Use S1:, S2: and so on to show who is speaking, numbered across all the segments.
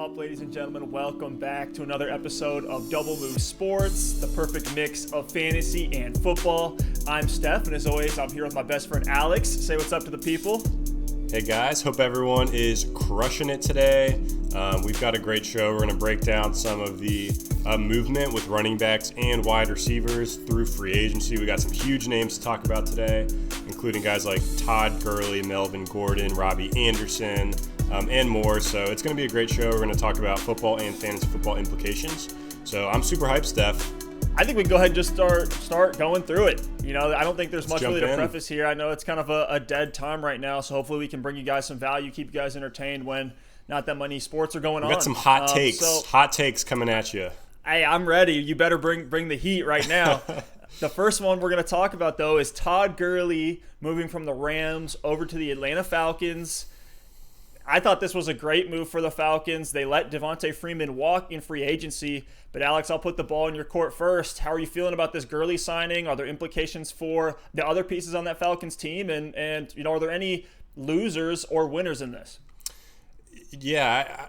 S1: up, ladies and gentlemen? Welcome back to another episode of Double Move Sports, the perfect mix of fantasy and football. I'm Stef, and as always, I'm here with my best friend Alex. Say what's up to the people.
S2: Hey guys, hope everyone is crushing it today. We've got a great show. We're going to break down some of the movement with running backs and wide receivers through free agency. We got some huge names to talk about today, including guys like Todd Gurley, Melvin Gordon, Robby Anderson, and more. So it's going to be a great show. We're going to talk about football and fantasy football implications. So I'm super hyped, Steph.
S1: I think we can go ahead and just start going through it. You know, I don't think there's much really to preface here. I know it's kind of a dead time right now, so hopefully we can bring you guys some value, keep you guys entertained when not that many sports are going on.
S2: We got some hot takes. Hot takes coming at you.
S1: Hey, I'm ready. You better bring the heat right now. The first one we're going to talk about, though, is Todd Gurley moving from the Rams over to the Atlanta Falcons. I thought this was a great move for the Falcons. They let Devontae Freeman walk in free agency. But, Alex, I'll put the ball in your court first. How are you feeling about this Gurley signing? Are there implications for the other pieces on that Falcons team? And you know, are there any losers or winners in this?
S2: Yeah,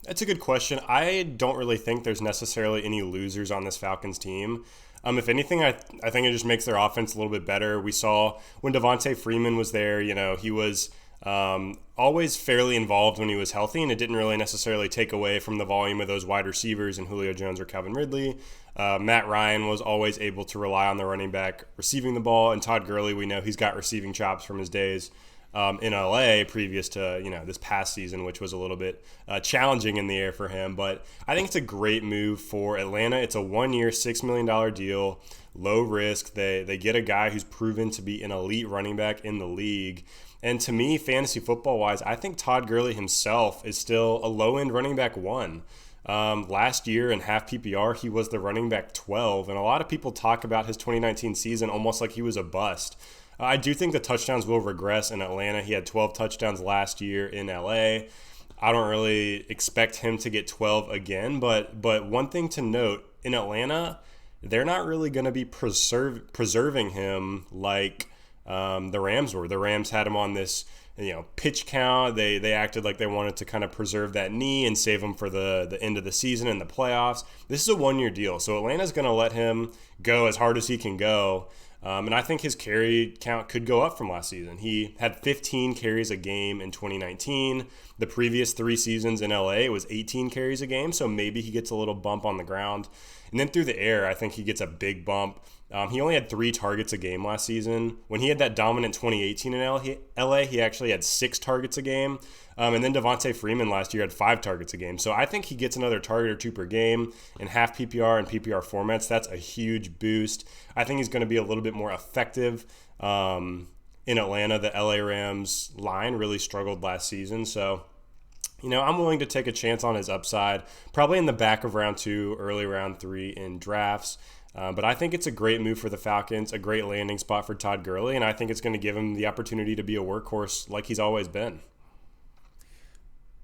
S2: that's a good question. I don't really think there's necessarily any losers on this Falcons team. If anything, I think it just makes their offense a little bit better. We saw when Devontae Freeman was there, you know, he was always fairly involved when he was healthy, and it didn't really necessarily take away from the volume of those wide receivers in Julio Jones or Calvin Ridley. Matt Ryan was always able to rely on the running back receiving the ball, and Todd Gurley, we know he's got receiving chops from his days in LA previous to, you know, this past season, which was a little bit challenging in the air for him. But I think it's a great move for Atlanta. It's a 1-year, $6 million deal, low risk. They get a guy who's proven to be an elite running back in the league. And to me, fantasy football-wise, I think Todd Gurley himself is still a low-end running back 1. Last year in half PPR, he was the running back 12, and a lot of people talk about his 2019 season almost like he was a bust. I do think the touchdowns will regress in Atlanta. He had 12 touchdowns last year in LA. I don't really expect him to get 12 again, but one thing to note, in Atlanta, they're not really going to be preserving him like the Rams were. The Rams had him on this, you know, pitch count. They acted like they wanted to kind of preserve that knee and save him for the end of the season and the playoffs. This is a 1-year deal, so Atlanta's going to let him go as hard as he can go. And I think his carry count could go up from last season. He had 15 carries a game in 2019. The previous 3 seasons in LA, it was 18 carries a game, so maybe he gets a little bump on the ground. And then through the air, I think he gets a big bump. He only had 3 targets a game last season. When he had that dominant 2018 in LA, he actually had 6 targets a game. And then Devontae Freeman last year had 5 targets a game. So I think he gets another target or 2 per game in half PPR and PPR formats. That's a huge boost. I think he's going to be a little bit more effective in Atlanta. The LA Rams line really struggled last season. So, you know, I'm willing to take a chance on his upside, probably in the back of round 2, early round 3 in drafts. But I think it's a great move for the Falcons, a great landing spot for Todd Gurley, and I think it's going to give him the opportunity to be a workhorse like he's always been.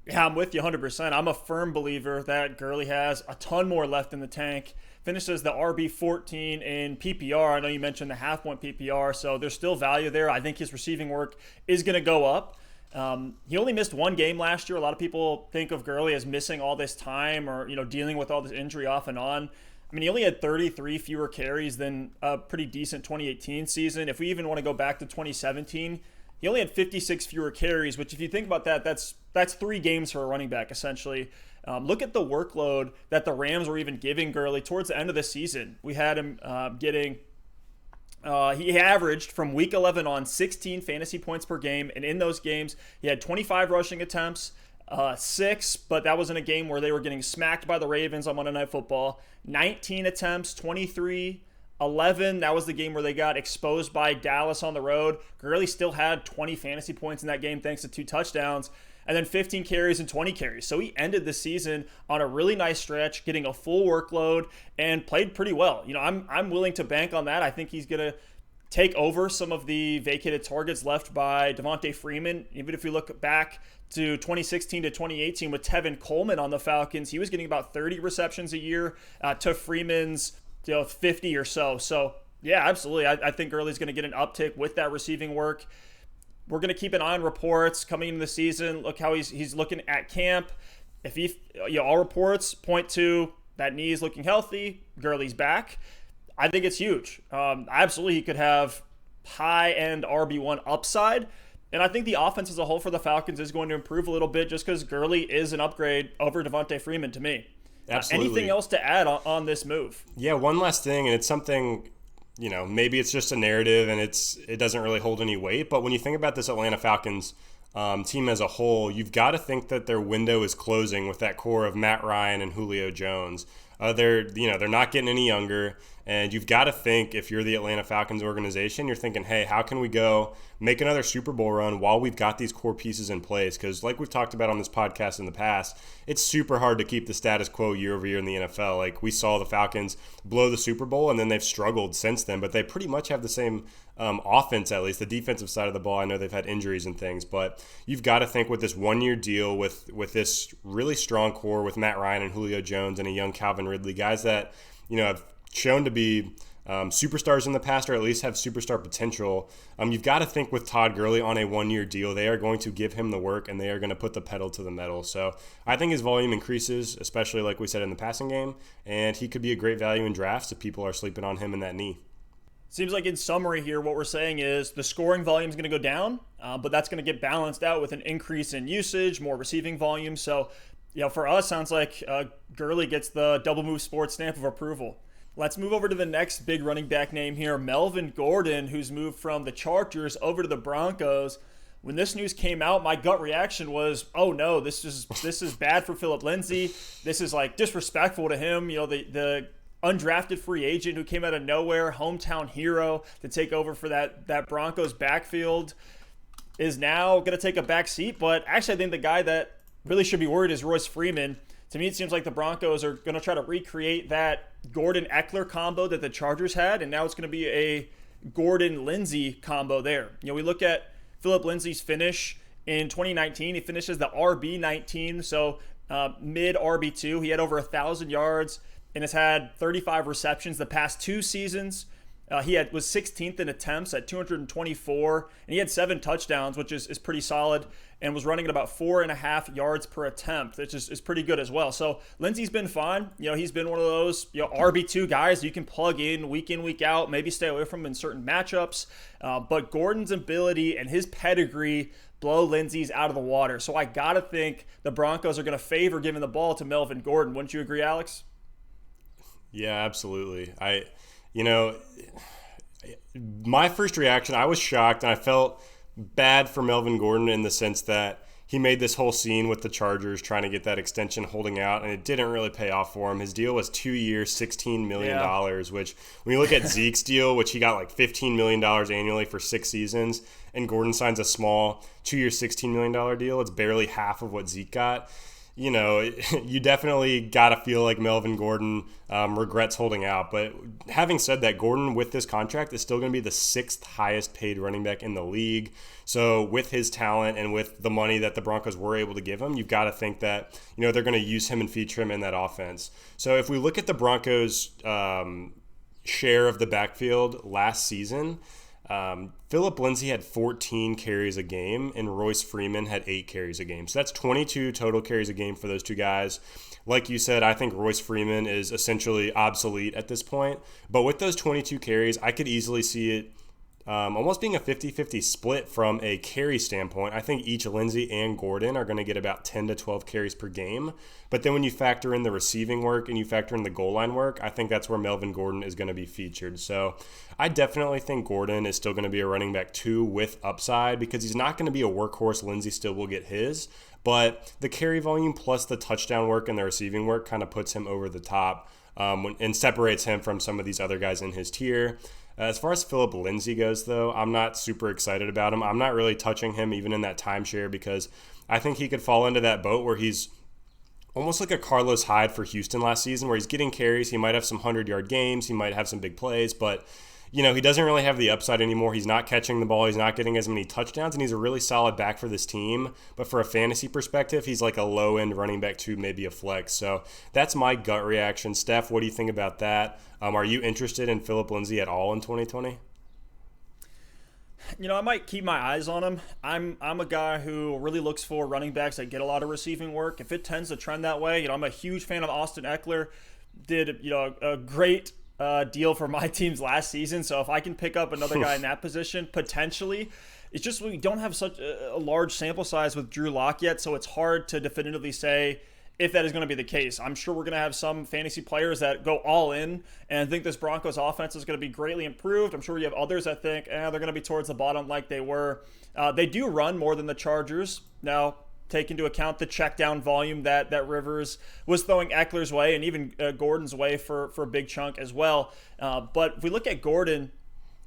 S1: Yeah, I'm with you 100%. I'm a firm believer that Gurley has a ton more left in the tank. Finishes the RB14 in PPR. I know you mentioned the half-point PPR, so there's still value there. I think his receiving work is going to go up. He only missed 1 game last year. A lot of people think of Gurley as missing all this time or, you know, dealing with all this injury off and on. I mean, he only had 33 fewer carries than a pretty decent 2018 season. If we even want to go back to 2017, he only had 56 fewer carries, which if you think about that, that's 3 games for a running back, essentially. Look at the workload that the Rams were even giving Gurley towards the end of the season. We had him he averaged from week 11 on 16 fantasy points per game, and in those games, he had 25 rushing attempts, 6, but that was in a game where they were getting smacked by the Ravens on Monday Night Football. 19 attempts, 23, 11. That was the game where they got exposed by Dallas on the road. Gurley still had 20 fantasy points in that game thanks to 2 touchdowns. And then 15 carries and 20 carries. So he ended the season on a really nice stretch, getting a full workload, and played pretty well. You know, I'm willing to bank on that. I think he's going to take over some of the vacated targets left by Devontae Freeman. Even if we look back to 2016 to 2018 with Tevin Coleman on the Falcons, he was getting about 30 receptions a year to Freeman's 50 or so. So, yeah, absolutely. I think Gurley's going to get an uptick with that receiving work. We're going to keep an eye on reports coming into the season. Look how he's looking at camp. if he, all reports point to that knee is looking healthy, Gurley's back. I think it's huge. Absolutely, he could have high-end RB1 upside. And I think the offense as a whole for the Falcons is going to improve a little bit just because Gurley is an upgrade over Devontae Freeman to me.
S2: Absolutely.
S1: Anything else to add on this move?
S2: Yeah, one last thing, and it's something, maybe it's just a narrative and it doesn't really hold any weight. But when you think about this Atlanta Falcons team as a whole, you've got to think that their window is closing with that core of Matt Ryan and Julio Jones. They're not getting any younger, and you've got to think, if you're the Atlanta Falcons organization, you're thinking, hey, how can we go make another Super Bowl run while we've got these core pieces in place? Because like we've talked about on this podcast in the past, it's super hard to keep the status quo year over year in the NFL. Like we saw the Falcons blow the Super Bowl, and then they've struggled since then, but they pretty much have the same offense, at least the defensive side of the ball. I know they've had injuries and things, but you've got to think with this one-year deal with this really strong core with Matt Ryan and Julio Jones and a young Calvin Ridley, guys that have shown to be superstars in the past, or at least have superstar potential. You've got to think with Todd Gurley on a one-year deal, they are going to give him the work and they are going to put the pedal to the metal. So I think his volume increases, especially like we said in the passing game, and he could be a great value in drafts if people are sleeping on him in that knee.
S1: Seems like in summary here, what we're saying is the scoring volume is going to go down, but that's going to get balanced out with an increase in usage, more receiving volume. So, for us, sounds like Gurley gets the Double Move Sports stamp of approval. Let's move over to the next big running back name here, Melvin Gordon, who's moved from the Chargers over to the Broncos. When this news came out, my gut reaction was, oh no, this is bad for Phillip Lindsay. This is like disrespectful to him. The undrafted free agent who came out of nowhere, hometown hero to take over for that Broncos backfield, is now going to take a back seat. But actually, I think the guy that really should be worried is Royce Freeman. To me, it seems like the Broncos are going to try to recreate that Gordon-Eckler combo that the Chargers had, and now it's going to be a Gordon-Lindsay combo there. We look at Phillip Lindsay's finish in 2019. He finishes the RB19, so mid RB2. He had over 1,000 yards and has had 35 receptions the past 2 seasons. He was 16th in attempts at 224, and he had 7 touchdowns, which is pretty solid, and was running at about 4.5 yards per attempt, which is pretty good as well. So Lindsey's been fine. He's been one of those RB2 guys you can plug in, week out, maybe stay away from in certain matchups. But Gordon's ability and his pedigree blow Lindsey's out of the water. So I got to think the Broncos are going to favor giving the ball to Melvin Gordon. Wouldn't you agree, Alex?
S2: Yeah, absolutely. My first reaction, I was shocked, and I felt bad for Melvin Gordon in the sense that he made this whole scene with the Chargers trying to get that extension holding out, and it didn't really pay off for him. His deal was 2 years, $16 million, which when you look at Zeke's deal, which he got like $15 million annually for 6 seasons, and Gordon signs a small 2-year, $16 million deal, it's barely half of what Zeke got. You definitely got to feel like Melvin Gordon regrets holding out. But having said that, Gordon with this contract is still going to be the 6th highest paid running back in the league. So with his talent and with the money that the Broncos were able to give him, you've got to think that, they're going to use him and feature him in that offense. So if we look at the Broncos' share of the backfield last season, Phillip Lindsay had 14 carries a game, and Royce Freeman had 8 carries a game. So that's 22 total carries a game for those 2 guys. Like you said, I think Royce Freeman is essentially obsolete at this point. But with those 22 carries, I could easily see it almost being a 50-50 split from a carry standpoint. I think each Lindsay and Gordon are going to get about 10 to 12 carries per game. But then when you factor in the receiving work and you factor in the goal line work, I think that's where Melvin Gordon is going to be featured. So I definitely think Gordon is still going to be a running back 2 with upside, because he's not going to be a workhorse. Lindsay still will get his. But the carry volume plus the touchdown work and the receiving work kind of puts him over the top and separates him from some of these other guys in his tier. As far as Phillip Lindsay goes, though, I'm not super excited about him. I'm not really touching him even in that timeshare, because I think he could fall into that boat where he's almost like a Carlos Hyde for Houston last season, where he's getting carries. He might have some 100-yard games. He might have some big plays, but he doesn't really have the upside anymore. He's not catching the ball. He's not getting as many touchdowns, and he's a really solid back for this team. But for a fantasy perspective, he's like a low-end running back 2, maybe a flex. So that's my gut reaction. Steph, what do you think about that? Are you interested in Phillip Lindsay at all in 2020?
S1: I might keep my eyes on him. I'm a guy who really looks for running backs that get a lot of receiving work. If it tends to trend that way, I'm a huge fan of Austin Eckler. Did a great deal for my teams last season. So if I can pick up another guy in that position, potentially. It's just we don't have such a large sample size with Drew Lock yet, so it's hard to definitively say if that is going to be the case. I'm sure we're going to have some fantasy players that go all in and think this Broncos offense is going to be greatly improved. I'm sure you have others that think they're going to be towards the bottom like they were. They do run more than the Chargers. Now, take into account the check down volume that Rivers was throwing Eckler's way and even Gordon's way for a big chunk as well. But if we look at Gordon,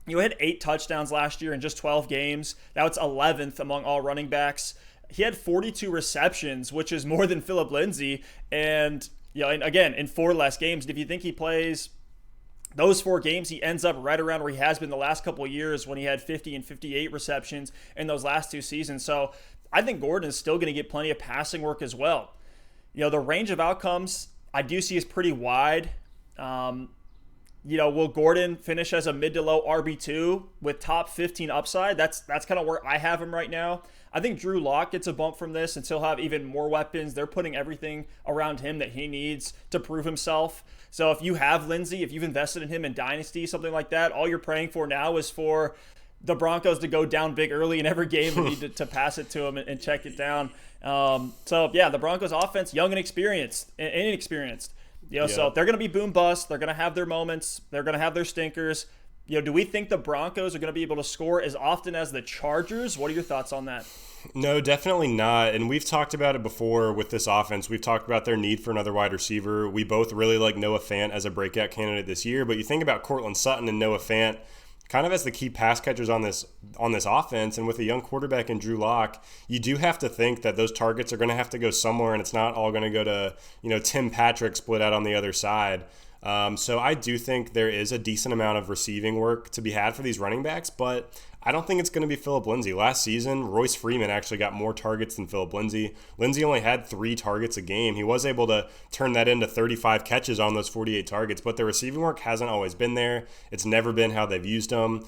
S1: he had 8 touchdowns last year in just 12 games. Now it's 11th among all running backs. He had 42 receptions, which is more than Phillip Lindsay. And, and again, in 4 less games. And if you think he plays those 4 games, he ends up right around where he has been the last couple of years when he had 50 and 58 receptions in those last 2 seasons. So I think Gordon is still going to get plenty of passing work as well. The range of outcomes I do see is pretty wide. Will Gordon finish as a mid to low RB2 with top 15 upside? That's kind of where I have him right now. I think Drew Lock gets a bump from this, and he'll have even more weapons. They're putting everything around him that he needs to prove himself. So if you have Lindsay, if you've invested in him in Dynasty, something like that, all you're praying for now is for the Broncos to go down big early in every game and need to pass it to him and check it down. The Broncos offense, young and inexperienced. So they're going to be boom bust. They're going to have their moments. They're going to have their stinkers. Do we think the Broncos are going to be able to score as often as the Chargers? What are your thoughts on that?
S2: No, definitely not. And we've talked about it before with this offense. We've talked about their need for another wide receiver. We both really like Noah Fant as a breakout candidate this year. But you think about Cortland Sutton and Noah Fant kind of as the key pass catchers on this offense, and with a young quarterback in Drew Lock, you do have to think that those targets are going to have to go somewhere, and it's not all going to go to Tim Patrick split out on the other side. So I do think there is a decent amount of receiving work to be had for these running backs, but I don't think it's going to be Phillip Lindsay. Last season, Royce Freeman actually got more targets than Phillip Lindsay. Lindsay only had 3 targets a game. He was able to turn that into 35 catches on those 48 targets, but the receiving work hasn't always been there. It's never been how they've used him.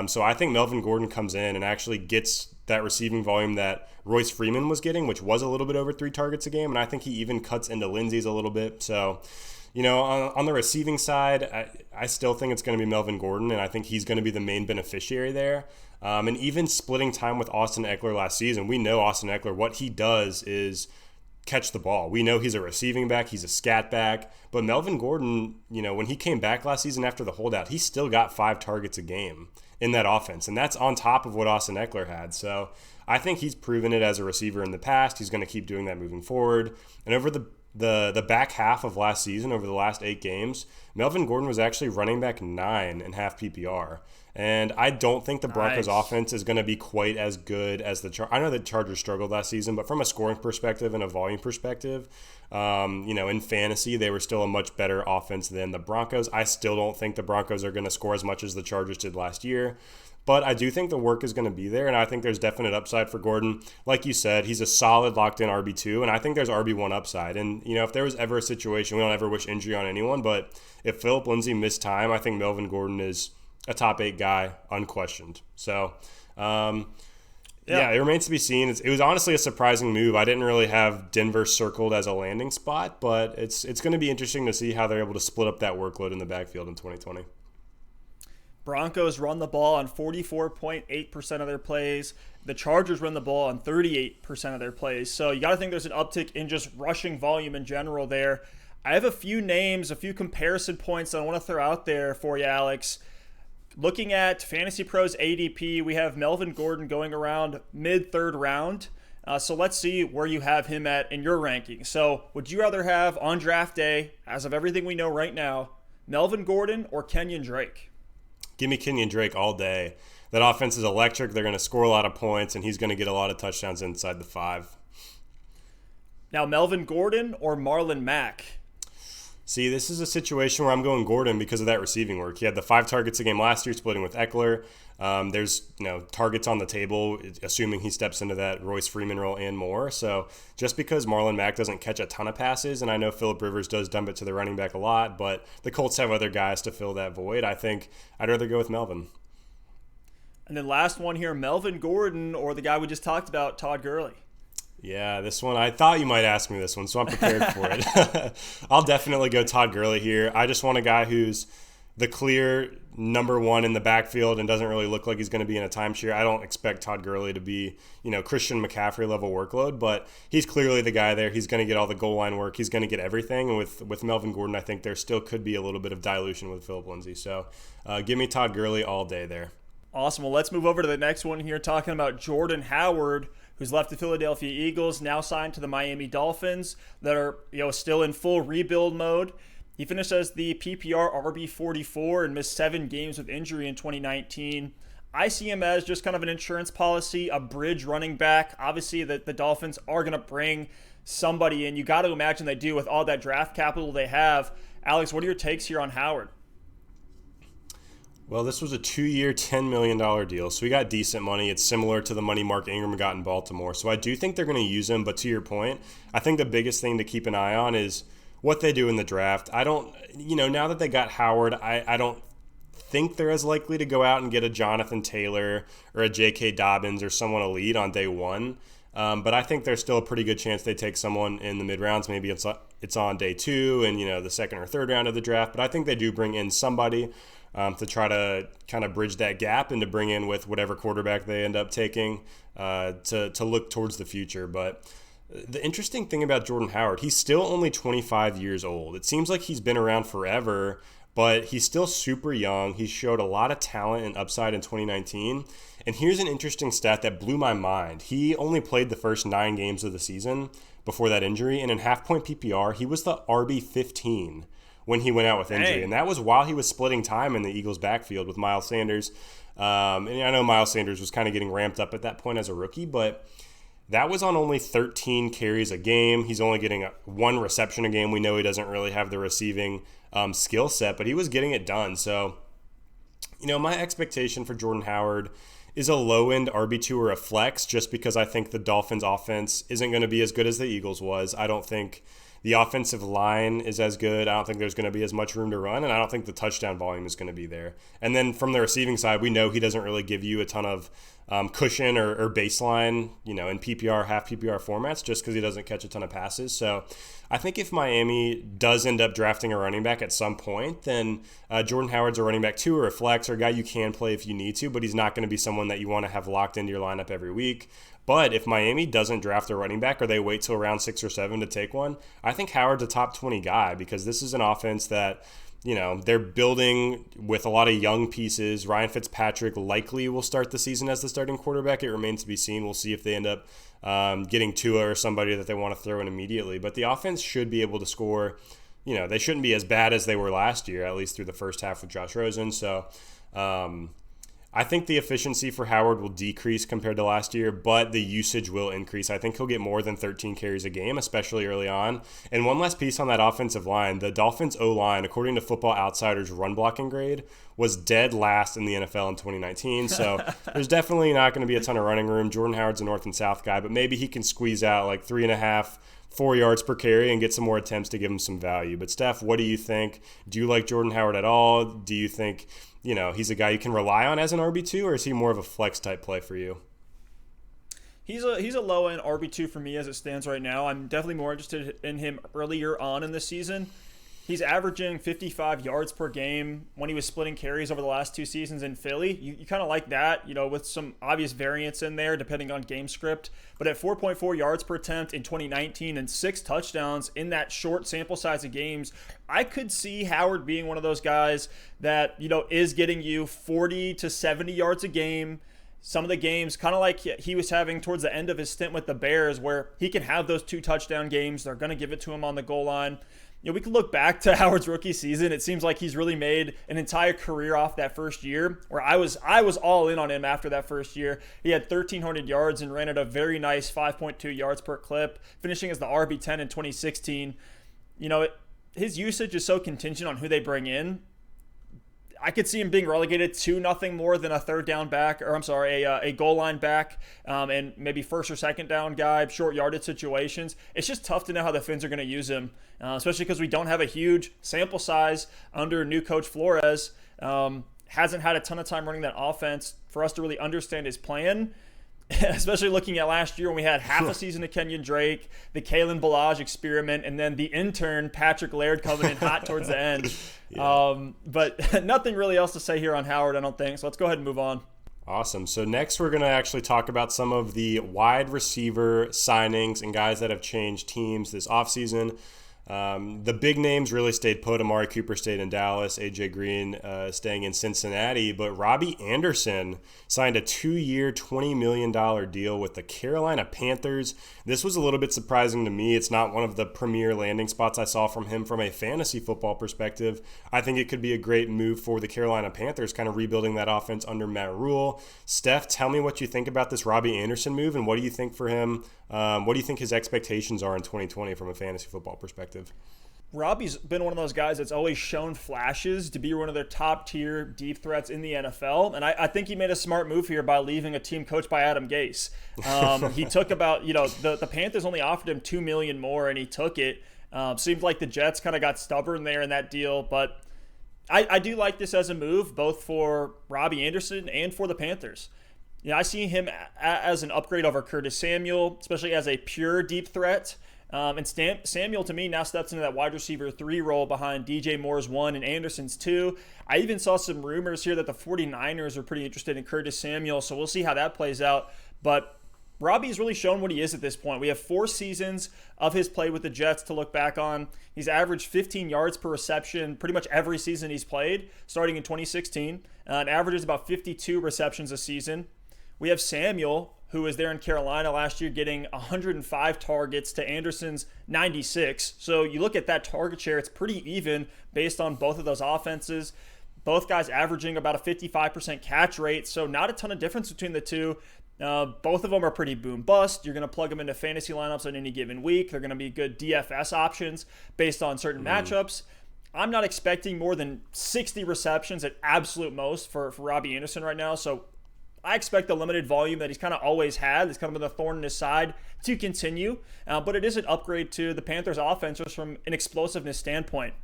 S2: So I think Melvin Gordon comes in and actually gets that receiving volume that Royce Freeman was getting, which was a little bit over 3 targets a game, and I think he even cuts into Lindsay's a little bit. So on the receiving side, I still think it's going to be Melvin Gordon, and I think he's going to be the main beneficiary there. And even splitting time with Austin Eckler last season, we know Austin Eckler, what he does is catch the ball. We know he's a receiving back, he's a scat back, but Melvin Gordon, when he came back last season after the holdout, he still got 5 targets a game in that offense, and that's on top of what Austin Eckler had. So I think he's proven it as a receiver in the past. He's going to keep doing that moving forward. And over the back half of last season, over the last 8 games, Melvin Gordon was actually running back 9 in half PPR. And I don't think the Broncos offense is going to be quite as good as the Chargers. I know the Chargers struggled last season, but from a scoring perspective and a volume perspective, in fantasy, they were still a much better offense than the Broncos. I still don't think the Broncos are going to score as much as the Chargers did last year. But I do think the work is going to be there, and I think there's definite upside for Gordon. Like you said, he's a solid locked-in RB2, and I think there's RB1 upside. And, if there was ever a situation, we don't ever wish injury on anyone, but if Phillip Lindsay missed time, I think Melvin Gordon is a top 8 guy, unquestioned. So, it remains to be seen. It was honestly a surprising move. I didn't really have Denver circled as a landing spot, but it's going to be interesting to see how they're able to split up that workload in the backfield in 2020.
S1: Broncos run the ball on 44.8% of their plays. The Chargers run the ball on 38% of their plays. So you got to think there's an uptick in just rushing volume in general there. I have a few names, a few comparison points that I want to throw out there for you, Alex. Looking at Fantasy Pros ADP, we have Melvin Gordon going around mid-3rd round. So let's see where you have him at in your ranking. So would you rather have on draft day, as of everything we know right now, Melvin Gordon or Kenyon Drake?
S2: Give me Kenyon Drake all day. That offense is electric. They're going to score a lot of points, and he's going to get a lot of touchdowns inside the 5.
S1: Now, Melvin Gordon or Marlon Mack?
S2: See, this is a situation where I'm going Gordon because of that receiving work. He had the 5 targets a game last year, splitting with Eckler. There's targets on the table, assuming he steps into that Royce Freeman role and more. So just because Marlon Mack doesn't catch a ton of passes, and I know Phillip Rivers does dump it to the running back a lot, but the Colts have other guys to fill that void. I think I'd rather go with Melvin.
S1: And then last one here, Melvin Gordon, or the guy we just talked about, Todd Gurley.
S2: Yeah, this one, I thought you might ask me this one, so I'm prepared for it. I'll definitely go Todd Gurley here. I just want a guy who's the clear number one in the backfield and doesn't really look like he's going to be in a timeshare. I don't expect Todd Gurley to be, Christian McCaffrey level workload, but he's clearly the guy there. He's going to get all the goal line work. He's going to get everything. And with Melvin Gordon, I think there still could be a little bit of dilution with Philip Lindsay. So give me Todd Gurley all day there.
S1: Awesome. Well, let's move over to the next one here, talking about Jordan Howard, who's left the Philadelphia Eagles, now signed to the Miami Dolphins that are still in full rebuild mode. He finished as the PPR RB44 and missed 7 games with injury in 2019. I see him as just kind of an insurance policy, a bridge running back. Obviously, the Dolphins are going to bring somebody in. You got to imagine they do with all that draft capital they have. Alex, what are your takes here on Howard?
S2: Well, this was a 2-year, $10 million deal, so we got decent money. It's similar to the money Mark Ingram got in Baltimore. So I do think they're going to use him, but to your point, I think the biggest thing to keep an eye on is what they do in the draft. I don't, now that they got Howard, I don't think they're as likely to go out and get a Jonathan Taylor or a J.K. Dobbins or someone elite on day one. But I think there's still a pretty good chance they take someone in the mid-rounds. Maybe it's on day 2 and, the second or third round of the draft. But I think they do bring in somebody to try to kind of bridge that gap and to bring in with whatever quarterback they end up taking to look towards the future. But the interesting thing about Jordan Howard, he's still only 25 years old. It seems like he's been around forever, but he's still super young. He showed a lot of talent and upside in 2019. And here's an interesting stat that blew my mind. He only played the first 9 games of the season before that injury, and in half-point PPR, he was the RB15 when he went out with injury. And that was while he was splitting time in the Eagles' backfield with Miles Sanders. And I know Miles Sanders was kind of getting ramped up at that point as a rookie, but that was on only 13 carries a game. He's only getting 1 reception a game. We know he doesn't really have the receiving skill set, but he was getting it done. So, my expectation for Jordan Howard is a low-end RB2 or a flex, just because I think the Dolphins' offense isn't going to be as good as the Eagles was. I don't think the offensive line is as good. I don't think there's going to be as much room to run, and I don't think the touchdown volume is going to be there. And then from the receiving side, we know he doesn't really give you a ton of cushion or baseline, in PPR, half PPR formats, just because he doesn't catch a ton of passes. So I think if Miami does end up drafting a running back at some point, then Jordan Howard's a running back 2 or a flex or a guy you can play if you need to, but he's not going to be someone that you want to have locked into your lineup every week. But if Miami doesn't draft a running back or they wait till round 6 or 7 to take one, I think Howard's a top 20 guy, because this is an offense that, they're building with a lot of young pieces. Ryan Fitzpatrick likely will start the season as the starting quarterback. It remains to be seen. We'll see if they end up getting Tua or somebody that they want to throw in immediately. But the offense should be able to score. They shouldn't be as bad as they were last year, at least through the first half with Josh Rosen. So I think the efficiency for Howard will decrease compared to last year, but the usage will increase. I think he'll get more than 13 carries a game, especially early on. And one last piece on that offensive line, the Dolphins' O-line, according to Football Outsiders' run blocking grade, was dead last in the NFL in 2019. So there's definitely not going to be a ton of running room. Jordan Howard's a north and south guy, but maybe he can squeeze out like 3.5, 4 yards per carry and get some more attempts to give him some value. But Steph, what do you think? Do you like Jordan Howard at all? Do you think he's a guy you can rely on as an RB2, or is he more of a flex type play for you?
S1: He's a low end RB2 for me as it stands right now. I'm definitely more interested in him earlier on in the season. He's averaging 55 yards per game when he was splitting carries over the last 2 seasons in Philly. You kind of like that, with some obvious variance in there depending on game script. But at 4.4 yards per attempt in 2019 and 6 touchdowns in that short sample size of games, I could see Howard being one of those guys that, is getting you 40 to 70 yards a game. Some of the games, kind of like he was having towards the end of his stint with the Bears, where he can have those 2 touchdown games. They're going to give it to him on the goal line. We can look back to Howard's rookie season. It seems like he's really made an entire career off that first year, where I was all in on him after that first year. He had 1,300 yards and ran at a very nice 5.2 yards per clip, finishing as the RB10 in 2016. His usage is so contingent on who they bring in. I could see him being relegated to nothing more than a third down back, a goal line back, and maybe first or second down guy, short yardage situations. It's just tough to know how the Finns are going to use him, especially because we don't have a huge sample size under new coach Flores. Hasn't had a ton of time running that offense for us to really understand his plan, especially looking at last year when we had half a season of Kenyon Drake, the Kalen Ballage experiment, and then the intern Patrick Laird coming in hot towards the end. Yeah. But nothing really else to say here on Howard, I don't think. So let's go ahead and move on.
S2: Awesome. So next we're going to actually talk about some of the wide receiver signings and guys that have changed teams this offseason. The big names really stayed put. Amari Cooper stayed in Dallas, AJ Green staying in Cincinnati, but Robby Anderson signed a 2-year, $20 million deal with the Carolina Panthers. This was a little bit surprising to me. It's not one of the premier landing spots I saw from him from a fantasy football perspective. I think it could be a great move for the Carolina Panthers, kind of rebuilding that offense under Matt Rule. Steph, tell me what you think about this Robby Anderson move, and what do you think for him? What do you think his expectations are in 2020 from a fantasy football perspective?
S1: Robby's been one of those guys that's always shown flashes to be one of their top-tier deep threats in the NFL, and I think he made a smart move here by leaving a team coached by Adam Gase. He took about, the Panthers only offered him $2 million more, and he took it. Seemed like the Jets kind of got stubborn there in that deal, but I do like this as a move, both for Robby Anderson and for the Panthers. I see him as an upgrade over Curtis Samuel, especially as a pure deep threat. And Samuel, to me, now steps into that wide receiver 3 role behind DJ Moore's 1 and Anderson's 2. I even saw some rumors here that the 49ers are pretty interested in Curtis Samuel, so we'll see how that plays out. But Robby's really shown what he is at this point. We have 4 seasons of his play with the Jets to look back on. He's averaged 15 yards per reception pretty much every season he's played, starting in 2016. And averages about 52 receptions a season. We have Samuel, who was there in Carolina last year, getting 105 targets to Anderson's 96. So you look at that target share, it's pretty even based on both of those offenses. Both guys averaging about a 55% catch rate, so not a ton of difference between the two. Both of them are pretty boom bust. You're going to plug them into fantasy lineups on any given week. They're going to be good DFS options based on certain matchups. I'm not expecting more than 60 receptions at absolute most for Robby Anderson right now, so I expect the limited volume that he's kind of always had, that's kind of been a thorn in his side, to continue. But it is an upgrade to the Panthers' offense just from an explosiveness standpoint.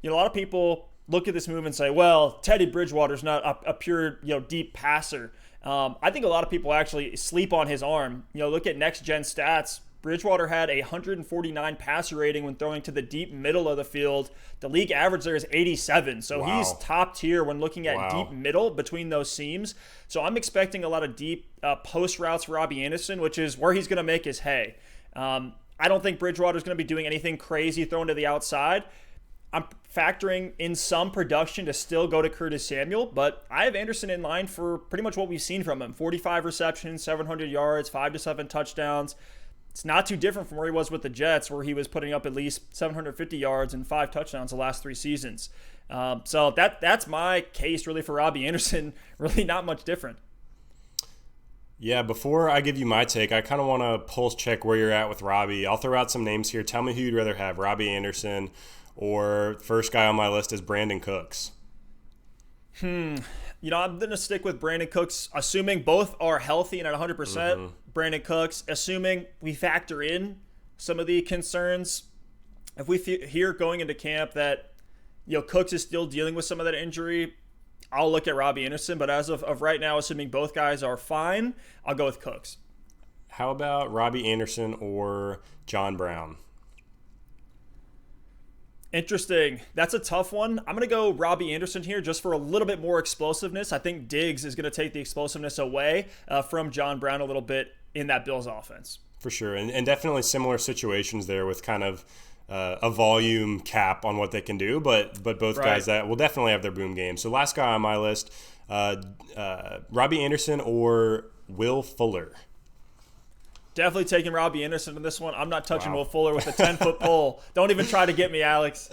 S1: A lot of people look at this move and say, well, Teddy Bridgewater's not a pure deep passer. I think a lot of people actually sleep on his arm. Look at next-gen stats. Bridgewater had a 149 passer rating when throwing to the deep middle of the field. The league average there is 87. So He's top tier when looking at deep middle between those seams. So I'm expecting a lot of deep post routes for Robby Anderson, which is where he's going to make his hay. I don't think Bridgewater's going to be doing anything crazy thrown to the outside. I'm factoring in some production to still go to Curtis Samuel, but I have Anderson in line for pretty much what we've seen from him. 45 receptions, 700 yards, 5 to 7 touchdowns. It's not too different from where he was with the Jets, where he was putting up at least 750 yards and 5 touchdowns the last 3 seasons. So that's my case really for Robby Anderson. Really not much different.
S2: Yeah, before I give you my take, I kind of want to pulse check where you're at with Robby. I'll throw out some names here. Tell me who you'd rather have, Robby Anderson or first guy on my list is Brandon Cooks. I'm going to stick with Brandon Cooks, assuming both are healthy and at 100%. Mm-hmm.
S1: Brandon Cooks, assuming we factor in some of the concerns. If we hear going into camp that Cooks is still dealing with some of that injury, I'll look at Robby Anderson. But as of right now, assuming both guys are fine, I'll go with Cooks.
S2: How about Robby Anderson or John Brown?
S1: Interesting. That's a tough one. I'm going to go Robby Anderson here just for a little bit more explosiveness. I think Diggs is going to take the explosiveness away from John Brown a little bit in that Bills offense.
S2: For sure. And definitely similar situations there with kind of a volume cap on what they can do. But both guys that will definitely have their boom game. So last guy on my list, Robby Anderson or Will Fuller.
S1: Definitely taking Robby Anderson in this one. I'm not touching Will Fuller with a 10-foot pole. Don't even try to get me, Alex.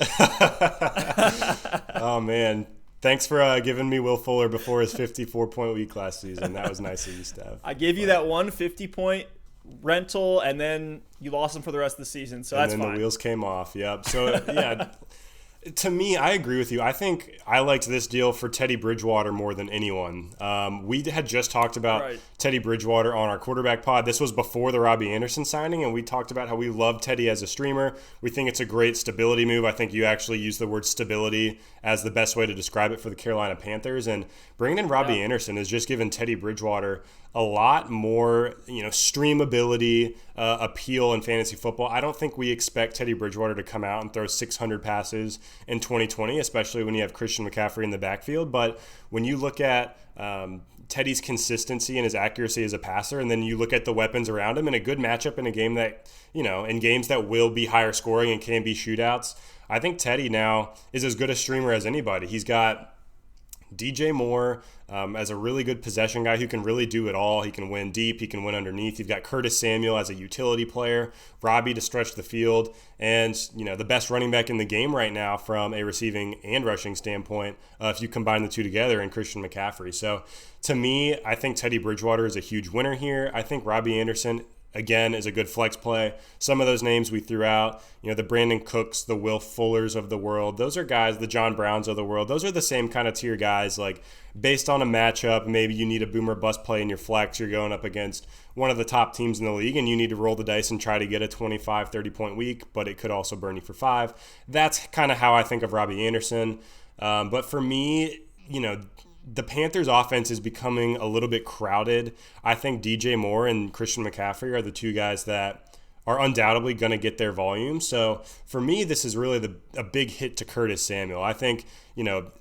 S2: Oh, man. Thanks for giving me Will Fuller before his 54-point week last season. That was nice of you, Steph.
S1: I gave you that one 50-point rental, and then you lost him for the rest of the season, so that's fine.
S2: And then the wheels came off. Yep. So, yeah. To me, I agree with you. I think I liked this deal for Teddy Bridgewater more than anyone. We had just talked about
S1: Right.
S2: Teddy Bridgewater on our quarterback pod. This was before the Robby Anderson signing, and we talked about how we love Teddy as a streamer. We think it's a great stability move. I think you actually used the word stability as the best way to describe it for the Carolina Panthers. And bringing in Robby Anderson has just given Teddy Bridgewater a lot more, streamability, appeal in fantasy football. I don't think we expect Teddy Bridgewater to come out and throw 600 passes in 2020, especially when you have Christian McCaffrey in the backfield. But when you look at Teddy's consistency and his accuracy as a passer, and then you look at the weapons around him in a good matchup in a game that, in games that will be higher scoring and can be shootouts, I think Teddy now is as good a streamer as anybody. He's got DJ Moore as a really good possession guy who can really do it all. He can win deep. He can win underneath. You've got Curtis Samuel as a utility player, Robby to stretch the field, and the best running back in the game right now from a receiving and rushing standpoint if you combine the two together, and Christian McCaffrey. So to me, I think Teddy Bridgewater is a huge winner here. I think Robby Anderson, again, is a good flex play. Some of those names we threw out, the Brandon Cooks, the Will Fullers of the world, those are guys, the John Browns of the world, those are the same kind of tier guys. Like, based on a matchup, maybe you need a boomer bust play in your flex, you're going up against one of the top teams in the league, and you need to roll the dice and try to get a 25, 30-point week, but it could also burn you for 5. That's kind of how I think of Robby Anderson. But for me, the Panthers' offense is becoming a little bit crowded. I think DJ Moore and Christian McCaffrey are the two guys that are undoubtedly going to get their volume. So for me, this is really a big hit to Curtis Samuel. I think,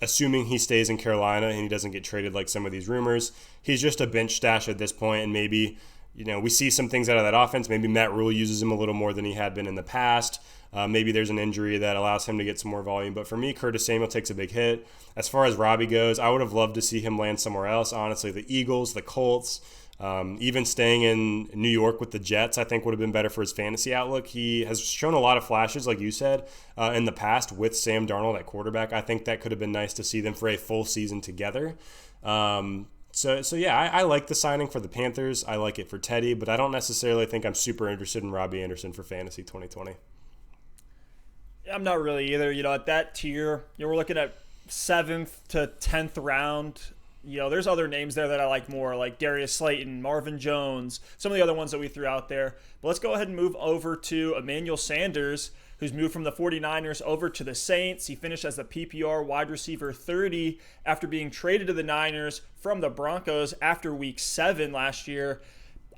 S2: assuming he stays in Carolina and he doesn't get traded like some of these rumors, he's just a bench stash at this point, and maybe we see some things out of that offense. Maybe Matt Rule uses him a little more than he had been in the past. Maybe there's an injury that allows him to get some more volume. But for me, Curtis Samuel takes a big hit. As far as Robby goes, I would have loved to see him land somewhere else. Honestly, the Eagles, the Colts, even staying in New York with the Jets, I think would have been better for his fantasy outlook. He has shown a lot of flashes, like you said, in the past with Sam Darnold at quarterback. I think that could have been nice to see them for a full season together. So yeah, I like the signing for the Panthers. I like it for Teddy, but I don't necessarily think I'm super interested in Robby Anderson for fantasy 2020.
S1: I'm not really either. At that tier, we're looking at 7th to 10th round. There's other names there that I like more, like Darius Slayton, Marvin Jones, some of the other ones that we threw out there. But let's go ahead and move over to Emmanuel Sanders, who's moved from the 49ers over to the Saints. He finished as the PPR wide receiver 30 after being traded to the Niners from the Broncos after week 7 last year.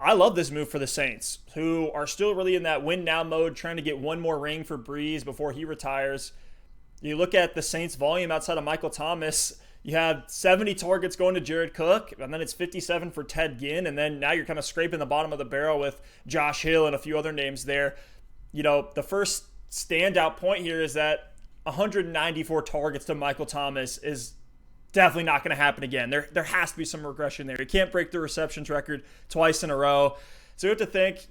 S1: I love this move for the Saints, who are still really in that win-now mode, trying to get one more ring for Breeze before he retires. You look at the Saints' volume outside of Michael Thomas, you have 70 targets going to Jared Cook, and then it's 57 for Ted Ginn, and then now you're kind of scraping the bottom of the barrel with Josh Hill and a few other names there. The first standout point here is that 194 targets to Michael Thomas is definitely not going to happen again. There has to be some regression there. He can't break the receptions record twice in a row. So you have to think,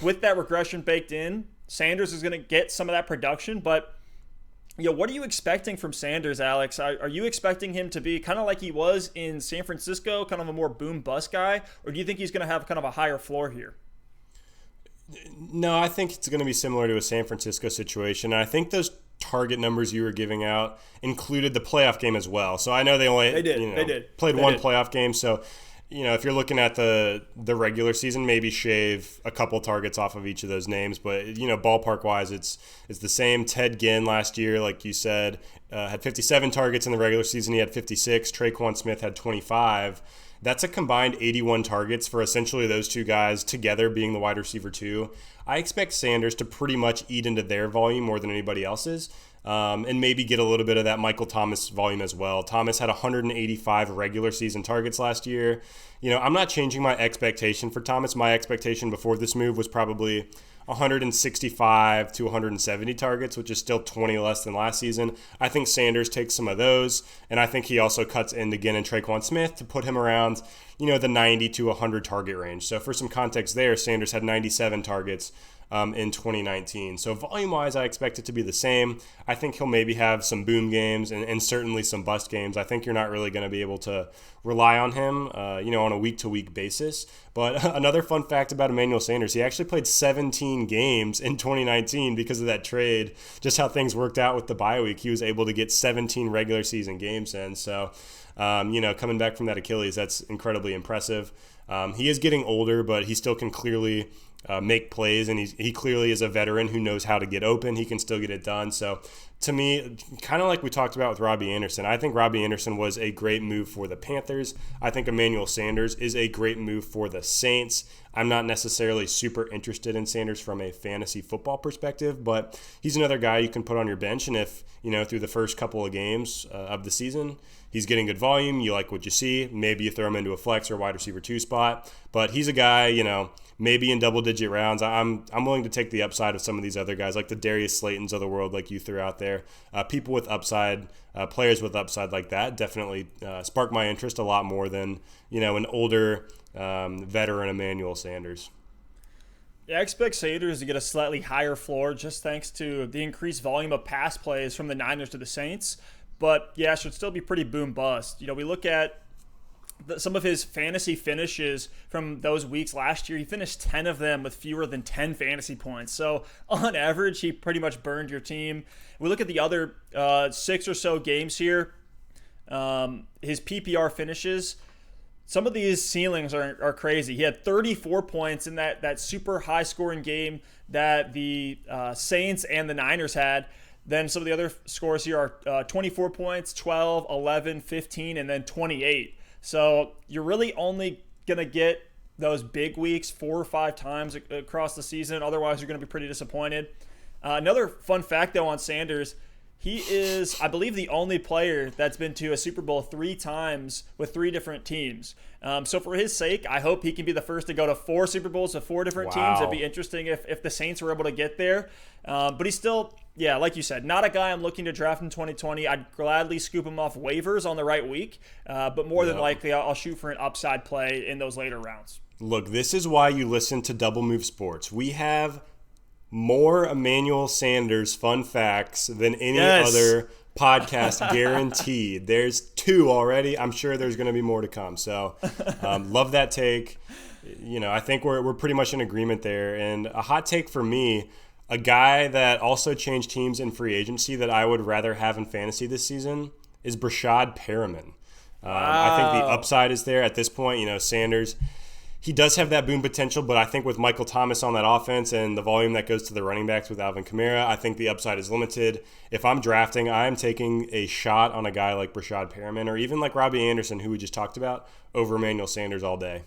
S1: with that regression baked in, Sanders is going to get some of that production. But, what are you expecting from Sanders, Alex? Are you expecting him to be kind of like he was in San Francisco, kind of a more boom-bust guy? Or do you think he's going to have kind of a higher floor here?
S2: No, I think it's going to be similar to a San Francisco situation. And I think those target numbers you were giving out included the playoff game as well. So I know they only played one playoff game. So, if you're looking at the regular season, maybe shave a couple targets off of each of those names. But, ballpark wise, it's the same. Ted Ginn last year, like you said, had 57 targets in the regular season. He had 56. Traquan Smith had 25. That's a combined 81 targets for essentially those two guys together being the wide receiver 2. I expect Sanders to pretty much eat into their volume more than anybody else's, and maybe get a little bit of that Michael Thomas volume as well. Thomas had 185 regular season targets last year. I'm not changing my expectation for Thomas. My expectation before this move was probably 165 to 170 targets, which is still 20 less than last season. I think Sanders takes some of those, and I think he also cuts in again in Traquan Smith to put him around, the 90 to 100 target range. So for some context there, Sanders had 97 targets in 2019. So volume-wise, I expect it to be the same. I think he'll maybe have some boom games and certainly some bust games. I think you're not really going to be able to rely on him, on a week-to-week basis. But another fun fact about Emmanuel Sanders, he actually played 17 games in 2019 because of that trade. Just how things worked out with the bye week, he was able to get 17 regular season games in. So, coming back from that Achilles, that's incredibly impressive. He is getting older, but he still can clearly make plays, and he clearly is a veteran who knows how to get open. He can still get it done. So to me, kind of like we talked about with Robby Anderson, I think Robby Anderson was a great move for the Panthers. I think Emmanuel Sanders is a great move for the Saints. I'm not necessarily super interested in Sanders from a fantasy football perspective, but he's another guy you can put on your bench, and if, through the first couple of games of the season, he's getting good volume, you like what you see, maybe you throw him into a flex or wide receiver 2 spot, but he's a guy, maybe in double-digit rounds. I'm willing to take the upside of some of these other guys, like the Darius Slaytons of the world, like you threw out there. People with upside, players with upside like that definitely spark my interest a lot more than, an older veteran Emmanuel Sanders.
S1: Yeah, I expect Sanders to get a slightly higher floor just thanks to the increased volume of pass plays from the Niners to the Saints. But, yeah, it should still be pretty boom-bust. We look at some of his fantasy finishes from those weeks last year. He finished 10 of them with fewer than 10 fantasy points. So on average, he pretty much burned your team. We look at the other 6 or so games here. His PPR finishes, some of these ceilings are crazy. He had 34 points in that super high scoring game that the Saints and the Niners had. Then some of the other scores here are 24 points, 12, 11, 15, and then 28. So you're really only going to get those big weeks 4 or 5 times across the season. Otherwise, you're going to be pretty disappointed. Another fun fact, though, on Sanders, he is, I believe, the only player that's been to a Super Bowl 3 times with 3 different teams. So for his sake, I hope he can be the first to go to 4 Super Bowls with 4 different teams. It'd be interesting if the Saints were able to get there. But he's still, yeah, like you said, not a guy I'm looking to draft in 2020. I'd gladly scoop him off waivers on the right week. But more than likely, I'll shoot for an upside play in those later rounds.
S2: Look, this is why you listen to Double Move Sports. We have more Emmanuel Sanders fun facts than any other podcast, guaranteed. There's 2 already. I'm sure there's going to be more to come. So love that take. I think we're pretty much in agreement there. And a hot take for me, a guy that also changed teams in free agency that I would rather have in fantasy this season is Brashad Perriman. I think the upside is there at this point. Sanders, he does have that boom potential, but I think with Michael Thomas on that offense and the volume that goes to the running backs with Alvin Kamara, I think the upside is limited. If I'm drafting, I am taking a shot on a guy like Brashad Perriman or even like Robby Anderson, who we just talked about, over Emmanuel Sanders all day.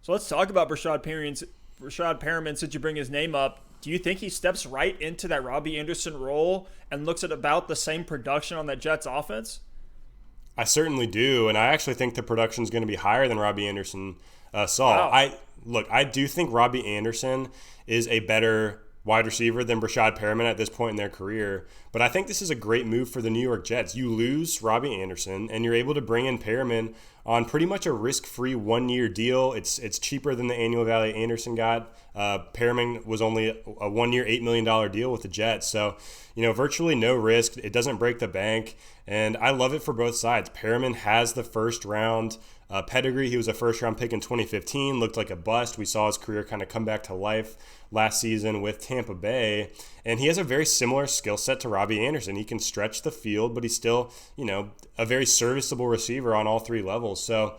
S1: So let's talk about Brashad Perriman since you bring his name up. Do you think he steps right into that Robby Anderson role and looks at about the same production on that Jets offense?
S2: I certainly do, and I actually think the production is going to be higher than Robby Anderson saw.
S1: Wow.
S2: I do think Robby Anderson is a better wide receiver than Brashad Perriman at this point in their career, but I think this is a great move for the New York Jets. You lose Robby Anderson, and you're able to bring in Perriman on pretty much a risk-free 1-year deal. It's cheaper than the annual value Anderson got. Perriman was only a 1-year, $8 million deal with the Jets. So, virtually no risk. It doesn't break the bank. And I love it for both sides. Perriman has the first-round pedigree. He was a first-round pick in 2015, looked like a bust. We saw his career kind of come back to life last season with Tampa Bay. And he has a very similar skill set to Robby Anderson. He can stretch the field, but he's still, a very serviceable receiver on all 3 levels. So,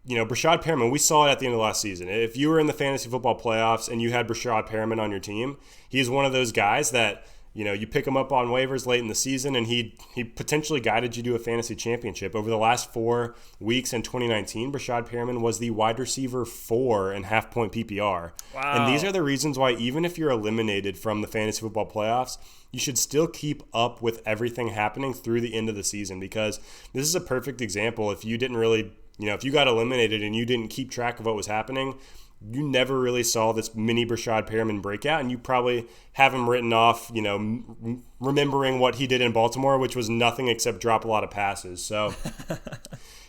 S2: Brashad Perriman, we saw it at the end of last season. If you were in the fantasy football playoffs and you had Brashad Perriman on your team, he's one of those guys that, you pick him up on waivers late in the season, and he potentially guided you to a fantasy championship. Over the last 4 weeks in 2019, Brashad Perriman was the wide receiver 4 in half-point PPR.
S1: Wow.
S2: And these are the reasons why even if you're eliminated from the fantasy football playoffs, you should still keep up with everything happening through the end of the season, because this is a perfect example. If you didn't really, if you got eliminated and you didn't keep track of what was happening, you never really saw this mini Brashad Perriman breakout, and you probably have him written off, remembering what he did in Baltimore, which was nothing except drop a lot of passes. So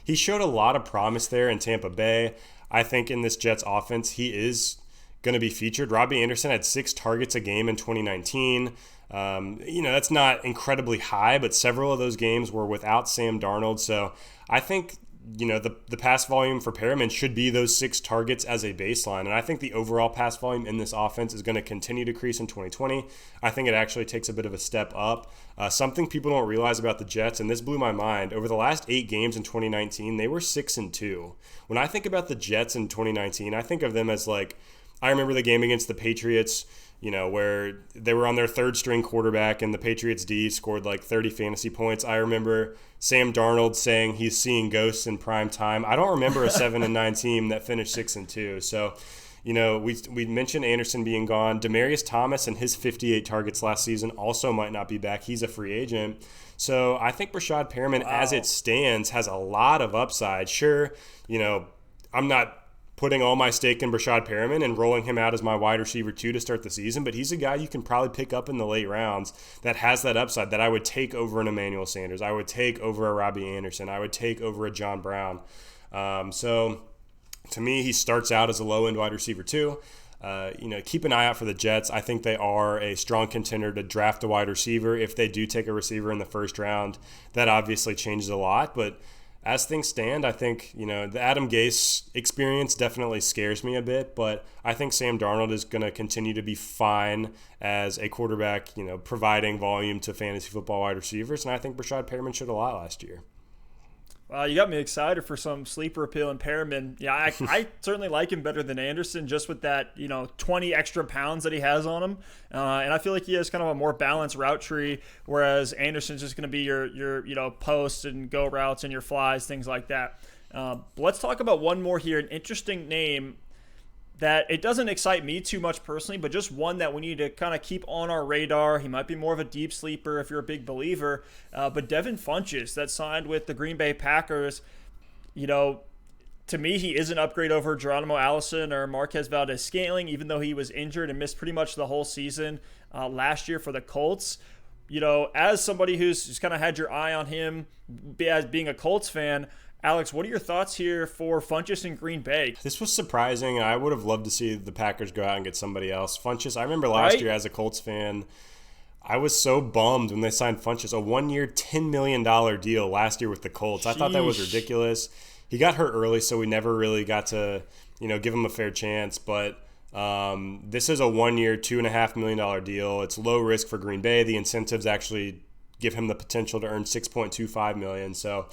S2: he showed a lot of promise there in Tampa Bay. I think in this Jets offense, he is going to be featured. Robby Anderson had 6 targets a game in 2019. That's not incredibly high, but several of those games were without Sam Darnold. So I think, the pass volume for Perriman should be those 6 targets as a baseline. And I think the overall pass volume in this offense is going to continue to decrease in 2020. I think it actually takes a bit of a step up. Something people don't realize about the Jets, and this blew my mind, over the last 8 games in 2019, they were 6-2. When I think about the Jets in 2019, I think of them as I remember the game against the Patriots, where they were on their 3rd string quarterback and the Patriots D scored 30 fantasy points. I remember Sam Darnold saying he's seeing ghosts in prime time. I don't remember a 7-9 team that finished 6-2. So, we mentioned Anderson being gone. Demaryius Thomas and his 58 targets last season also might not be back. He's a free agent. So I think Brashad Perriman, as it stands, has a lot of upside. Sure, I'm not putting all my stake in Brashad Perriman and rolling him out as my wide receiver 2 to start the season, but he's a guy you can probably pick up in the late rounds that has that upside that I would take over an Emmanuel Sanders. I would take over a Robby Anderson. I would take over a John Brown. So to me, he starts out as a low-end wide receiver 2. Keep an eye out for the Jets. I think they are a strong contender to draft a wide receiver. If they do take a receiver in the first round, that obviously changes a lot, but as things stand, I think, the Adam Gase experience definitely scares me a bit, but I think Sam Darnold is going to continue to be fine as a quarterback, providing volume to fantasy football wide receivers, and I think Brashad Perriman showed a lot last year.
S1: Well, you got me excited for some sleeper appeal in Perriman. Yeah, I certainly like him better than Anderson, just with that 20 extra pounds that he has on him, and I feel like he has kind of a more balanced route tree, whereas Anderson's just going to be your post and go routes and your flies, things like that. But let's talk about one more here, an interesting name that it doesn't excite me too much personally, but just one that we need to kind of keep on our radar. He might be more of a deep sleeper if you're a big believer, but Devin Funchess that signed with the Green Bay Packers, to me, he is an upgrade over Geronimo Allison or Marquez Valdez-Scantling, even though he was injured and missed pretty much the whole season last year for the Colts. As somebody who's kind of had your eye on him as being a Colts fan, Alex, what are your thoughts here for Funchess in Green Bay?
S2: This was surprising. I would have loved to see the Packers go out and get somebody else. Funchess, I remember last year as a Colts fan, I was so bummed when they signed Funchess, a 1-year, $10 million deal last year with the Colts. I thought that was ridiculous. He got hurt early, so we never really got to, give him a fair chance. But this is a 1-year, $2.5 million deal. It's low risk for Green Bay. The incentives actually give him the potential to earn $6.25 million. So,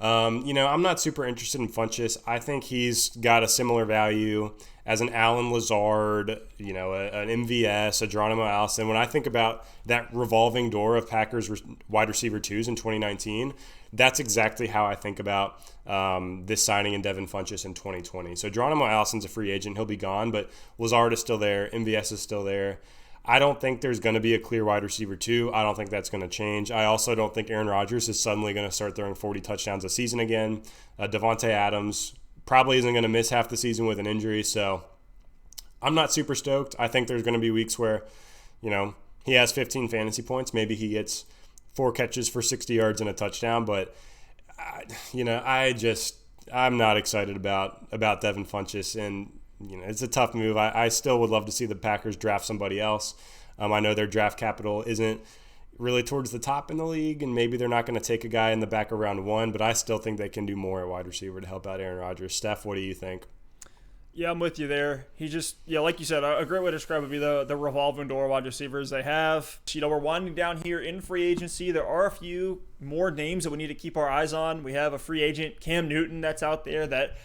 S2: I'm not super interested in Funchess. I think he's got a similar value as an Allen Lazard, an MVS, a Geronimo Allison. When I think about that revolving door of Packers wide receiver 2s in 2019, that's exactly how I think about this signing in Devin Funchess in 2020. So Geronimo Allison's a free agent. He'll be gone, but Lazard is still there. MVS is still there. I don't think there's going to be a clear wide receiver 2. I don't think that's going to change. I also don't think Aaron Rodgers is suddenly going to start throwing 40 touchdowns a season again. Devontae Adams probably isn't going to miss half the season with an injury, so I'm not super stoked. I think there's going to be weeks where, he has 15 fantasy points. Maybe he gets 4 catches for 60 yards and a touchdown, but, I'm not excited about Devin Funchess, and it's a tough move. I still would love to see the Packers draft somebody else. I know their draft capital isn't really towards the top in the league, and maybe they're not going to take a guy in the back of round 1, but I still think they can do more at wide receiver to help out Aaron Rodgers. Steph, what do you think?
S1: Yeah, I'm with you there. He just, like you said, a great way to describe it would be the revolving door wide receivers they have. We're winding down here in free agency. There are a few more names that we need to keep our eyes on. We have a free agent, Cam Newton, that's out there that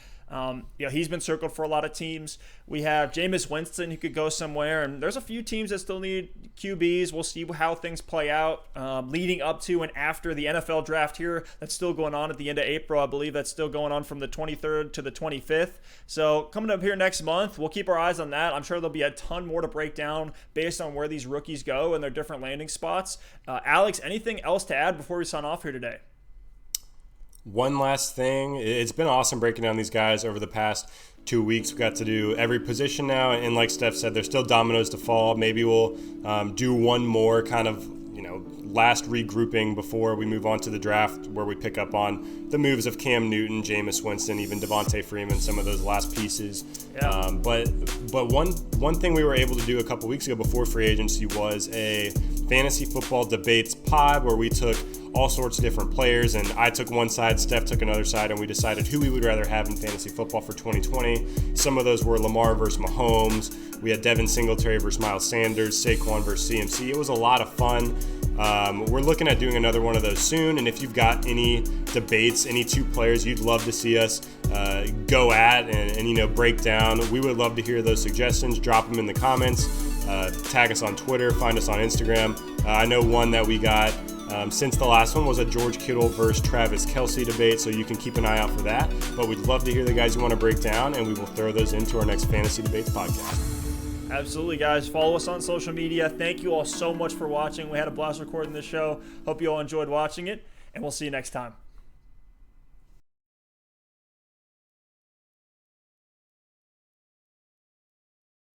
S1: he's been circled for a lot of teams. We have Jameis Winston who could go somewhere, and there's a few teams that still need QBs. We'll see how things play out leading up to and after the NFL draft here. That's still going on at the end of April. I believe that's still going on from the 23rd to the 25th. So coming up here next month, we'll keep our eyes on that. I'm sure there'll be a ton more to break down based on where these rookies go and their different landing spots. Alex, anything else to add before we sign off here today?
S2: One last thing. It's been awesome breaking down these guys over the past 2 weeks. We've got to do every position now, and like Steph said, there's still dominoes to fall. Maybe we'll do one more kind of last regrouping before we move on to the draft, where we pick up on the moves of Cam Newton, Jameis Winston, even Devontae Freeman, some of those last pieces.
S1: Yeah.
S2: But one thing we were able to do a couple weeks ago before free agency was a fantasy football debates pod where we took all sorts of different players, and I took one side, Steph took another side, and we decided who we would rather have in fantasy football for 2020. Some of those were Lamar versus Mahomes. We had Devin Singletary versus Miles Sanders, Saquon versus CMC. It was a lot of fun. We're looking at doing another one of those soon, and if you've got any debates, any two players you'd love to see us go at and break down, we would love to hear those suggestions. Drop them in the comments. Tag us on Twitter, find us on Instagram. I know one that we got since the last one was a George Kittle versus Travis Kelce debate, so you can keep an eye out for that. But we'd love to hear the guys you want to break down, and we will throw those into our next Fantasy Debates podcast.
S1: Absolutely, guys. Follow us on social media. Thank you all so much for watching. We had a blast recording this show. Hope you all enjoyed watching it, and we'll see you next time.